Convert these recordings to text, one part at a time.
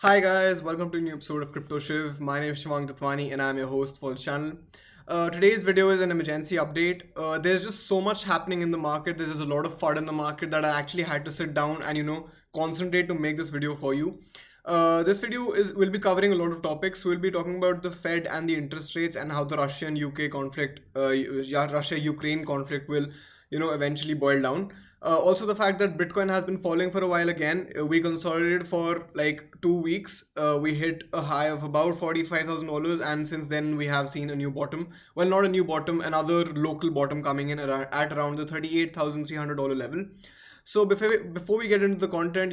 Hi guys, welcome to a new episode of CryptoShiv. My name is Shivang Tatwani and I'm your host for the channel. Today's video is an emergency update. There's just so much happening in the market. There's just a lot of FUD in the market that I actually had to sit down and concentrate to make this video for you. This video will be covering a lot of topics. We'll be talking about the Fed and the interest rates and how the Russian-UK conflict, Russia-Ukraine conflict will eventually boil down. Also, the fact that Bitcoin has been falling for a while again. We consolidated for like 2 weeks. We hit a high of about $45,000, and since then we have seen a new bottom. Well, not a new bottom, another local bottom coming in at around the $38,300 level. So before we get into the content,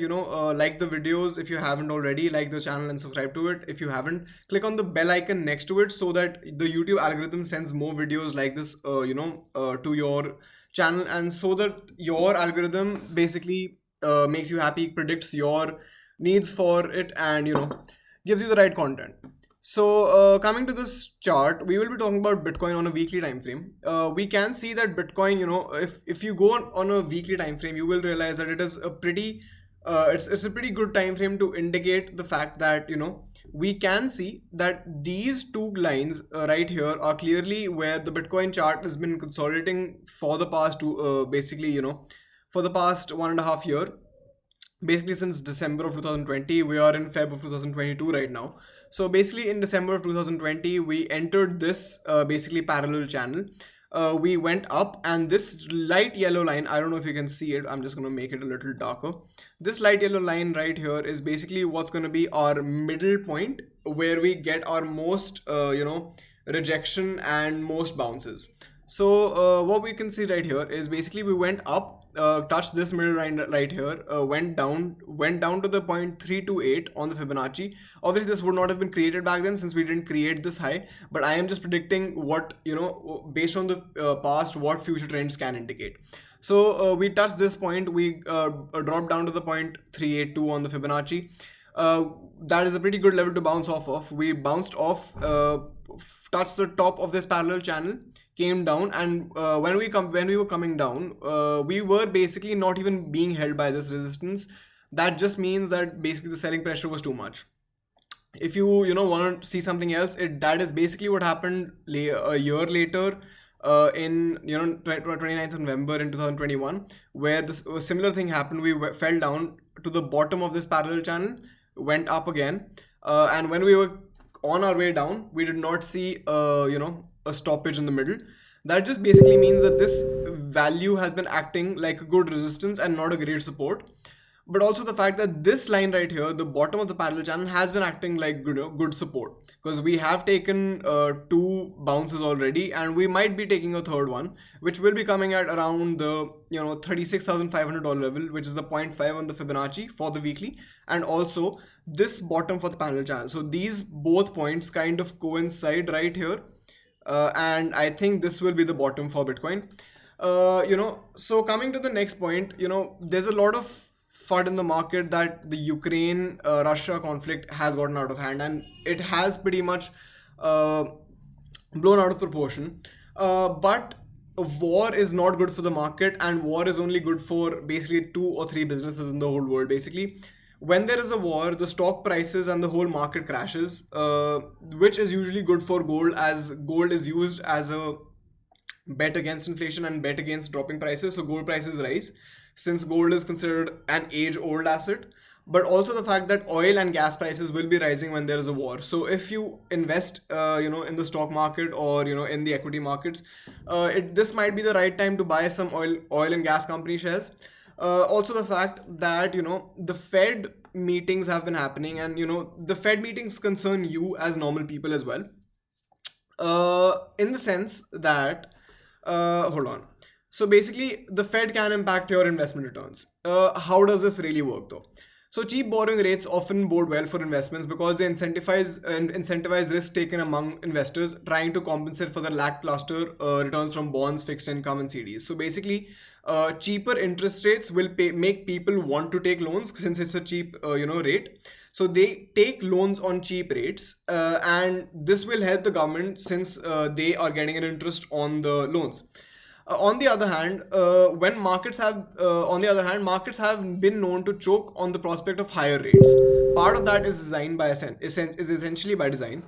like the videos if you haven't already, like the channel and subscribe to it. If you haven't, click on the bell icon next to it so that the YouTube algorithm sends more videos like this, to your channel, and so that your algorithm basically makes you happy, predicts your needs for it, and gives you the right content. So coming to this chart, we will be talking about Bitcoin on a weekly time frame. We can see that Bitcoin, if you go on a weekly time frame, you will realize that it is a pretty it's a pretty good time frame to indicate the fact that we can see that these two lines right here are clearly where the Bitcoin chart has been consolidating for the past for the past 1.5 year, basically since December of 2020. We are in Feb of 2022 right now. So basically in December of 2020 we entered this basically parallel channel. We went up, and this light yellow line, I don't know if you can see it, I'm just going to make it a little darker. This light yellow line right here is basically what's going to be our middle point, where we get our most rejection and most bounces. So what we can see right here is basically we went up, touched this middle line right here, went down to the point 328 on the Fibonacci. Obviously this would not have been created back then since we didn't create this high, but I am just predicting what based on the past, what future trends can indicate. So we touched this point, we dropped down to the point 382 on the Fibonacci. That is a pretty good level to bounce off of. We bounced off, touched the top of this parallel channel, came down, and when we were coming down, we were basically not even being held by this resistance. That just means that basically the selling pressure was too much. If you want to see something else, that is basically what happened a year later, in 29th of November in 2021, where this a similar thing happened. We fell down to the bottom of this parallel channel, went up again, and when we were on our way down, we did not see a stoppage in the middle. That just basically means that this value has been acting like a good resistance and not a great support. But also the fact that this line right here, the bottom of the parallel channel, has been acting like good support, because we have taken two bounces already, and we might be taking a third one, which will be coming at around the $36,500 level, which is the 0.5 on the Fibonacci for the weekly, and also this bottom for the parallel channel. So these both points kind of coincide right here, and I think this will be the bottom for Bitcoin. So coming to the next point, there's a lot of FUD in the market that the Ukraine Russia conflict has gotten out of hand, and it has pretty much blown out of proportion. But war is not good for the market, and war is only good for basically 2 or 3 businesses in the whole world. Basically, when there is a war, the stock prices and the whole market crashes, which is usually good for gold, as gold is used as a bet against inflation and bet against dropping prices. So gold prices rise, since gold is considered an age-old asset. But also the fact that oil and gas prices will be rising when there is a war. So if you invest in the stock market, or in the equity markets, this might be the right time to buy some oil and gas company shares. Also the fact that the Fed meetings have been happening, and the Fed meetings concern you as normal people as well, in the sense that hold on. So basically the Fed can impact your investment returns. How does this really work though? So cheap borrowing rates often bode well for investments, because they incentivize risk taken among investors trying to compensate for the lackluster returns from bonds, fixed income, and CDs. So basically, cheaper interest rates will make people want to take loans, since it's a cheap rate. So they take loans on cheap rates, and this will help the government, since they are getting an interest on the loans. On the other hand, markets have been known to choke on the prospect of higher rates. Part of that is designed by is essentially by design.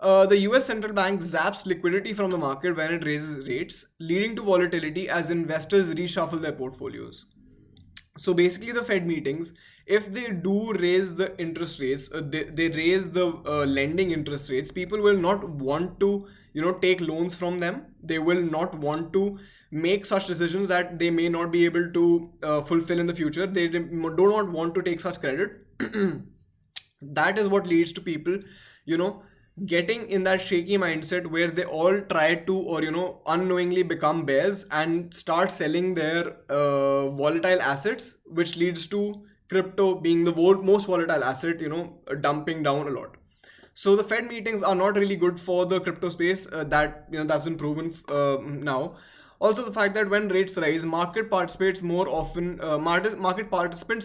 The US central bank zaps liquidity from the market when it raises rates, leading to volatility as investors reshuffle their portfolios. So basically, the Fed meetings, if they do raise the interest rates, they raise the lending interest rates, people will not want to, take loans from them. They will not want to make such decisions that they may not be able to fulfill in the future. They do not want to take such credit. That is what leads to people, you know, getting in that shaky mindset where they all try to, or unknowingly become bears and start selling their volatile assets, which leads to crypto being the most volatile asset, dumping down a lot. So the Fed meetings are not really good for the crypto space. That's been proven now. Also, the fact that when rates rise, market participants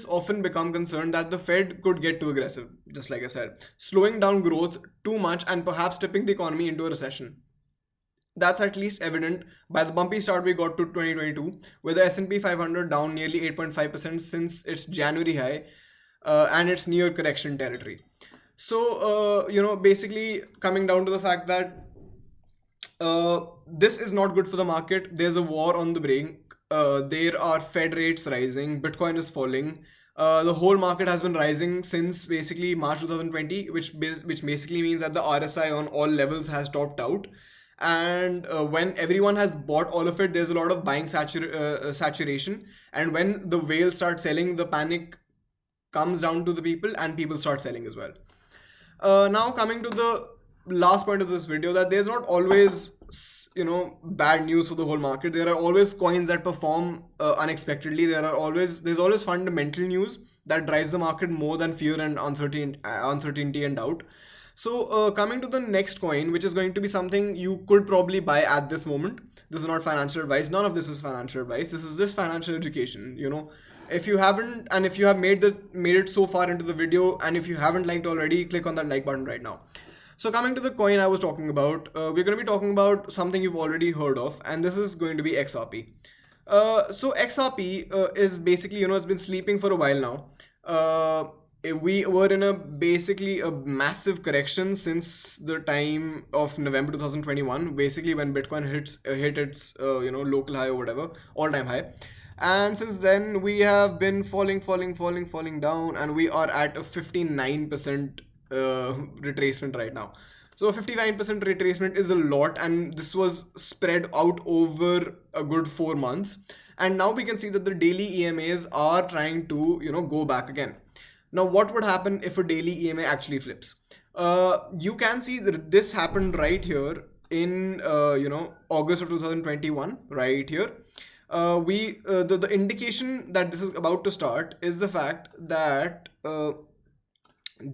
often become concerned that the Fed could get too aggressive, just like I said, slowing down growth too much and perhaps tipping the economy into a recession. That's at least evident by the bumpy start we got to 2022, with the S&P 500 down nearly 8.5% since its January high, and its near correction territory. So, basically coming down to the fact that this is not good for the market. There's a war on the brink. There are Fed rates rising. Bitcoin is falling. The whole market has been rising since basically March 2020, which basically means that the RSI on all levels has topped out. And when everyone has bought all of it, there's a lot of buying saturation. And when the whales start selling, the panic comes down to the people, and people start selling as well. Now coming to the last point of this video, that there's not always bad news for the whole market. There are always coins that perform unexpectedly. There's always fundamental news that drives the market more than fear and uncertainty and doubt. So coming to the next coin, which is going to be something you could probably buy at this moment. This is not financial advice. None of this is financial advice. This is just financial education. If you haven't, and if you have made it so far into the video, and if you haven't liked already, click on that like button right now. So coming to the coin I was talking about, we're going to be talking about something you've already heard of, and this is going to be XRP. So XRP is basically, it's been sleeping for a while now. We were in basically a massive correction since the time of November 2021, basically when Bitcoin hit its local high or whatever, all-time high. And since then we have been falling down, and we are at a 59% retracement right now. So 59% retracement is a lot, and this was spread out over a good 4 months. And now we can see that the daily EMAs are trying to go back again. Now what would happen if a daily EMA actually flips? You can see that this happened right here in August of 2021, right here. The indication that this is about to start is the fact that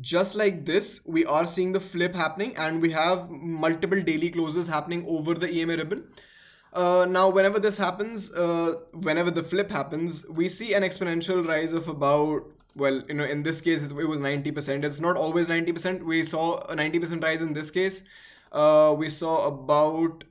just like this, we are seeing the flip happening, and we have multiple daily closes happening over the EMA ribbon. Now, whenever this happens, whenever the flip happens, we see an exponential rise of about, well, in this case, it was 90%. It's not always 90%. We saw a 90% rise in this case. We saw about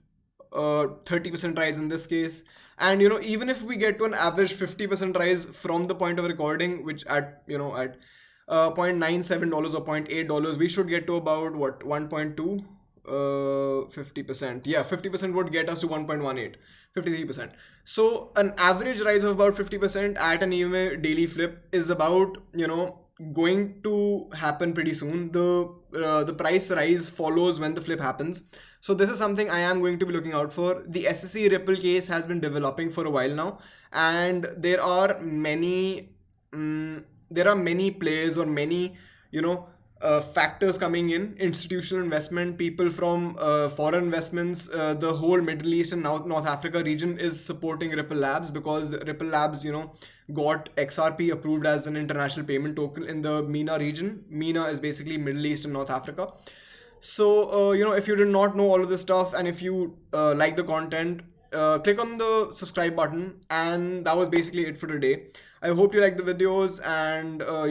30% rise in this case. And, even if we get to an average 50% rise from the point of recording, which at $0.97 or $0.8, we should get to about what, 1.2, 50%. Yeah, 50% would get us to 1.18, 53%. So an average rise of about 50% at an EMA daily flip is about, going to happen pretty soon. The price rise follows when the flip happens. So this is something I am going to be looking out for. The SEC Ripple case has been developing for a while now, and there are many players, or many factors coming in. Institutional investment, people from foreign investments, the whole Middle East and North Africa region is supporting Ripple Labs, because Ripple Labs got XRP approved as an international payment token in the MENA region. MENA is basically Middle East and North Africa. So if you did not know all of this stuff, and if you like the content, click on the subscribe button. And that was basically it for today. I hope you like the videos, and I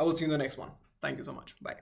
will see you in the next one. Thank you so much. Bye.